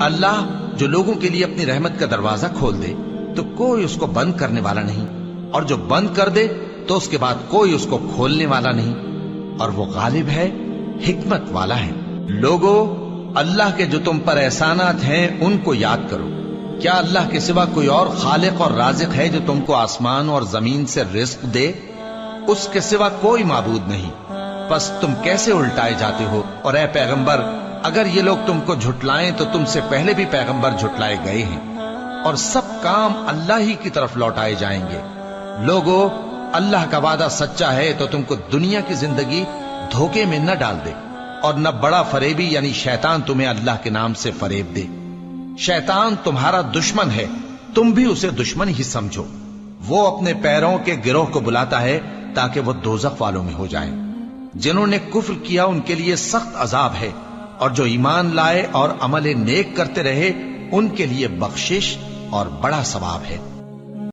اللہ جو لوگوں کے لیے اپنی رحمت کا دروازہ کھول دے تو کوئی اس کو بند کرنے والا نہیں، اور جو بند کر دے تو اس کے بعد کوئی اس کو کھولنے والا نہیں، اور وہ غالب ہے، حکمت والا ہے۔ لوگو، اللہ کے جو تم پر احسانات ہیں ان کو یاد کرو۔ کیا اللہ کے سوا کوئی اور خالق اور رازق ہے جو تم کو آسمان اور زمین سے رزق دے؟ اس کے سوا کوئی معبود نہیں، پس تم کیسے الٹائے جاتے ہو؟ اور اے پیغمبر، اگر یہ لوگ تم کو جھٹلائیں تو تم سے پہلے بھی پیغمبر جھٹلائے گئے ہیں، اور سب کام اللہ ہی کی طرف لوٹائے جائیں گے۔ لوگو، اللہ کا وعدہ سچا ہے تو تم کو دنیا کی زندگی دھوکے میں نہ ڈال دے، اور نہ بڑا فریبی یعنی شیطان تمہیں اللہ کے نام سے فریب دے۔ شیطان تمہارا دشمن ہے، تم بھی اسے دشمن ہی سمجھو۔ وہ اپنے پیروں کے گروہ کو بلاتا ہے تاکہ وہ دوزخ والوں میں ہو جائیں۔ جنہوں نے کفر کیا ان کے لیے سخت عذاب ہے، اور جو ایمان لائے اور عمل نیک کرتے رہے ان کے لیے بخشش اور بڑا ثواب ہے۔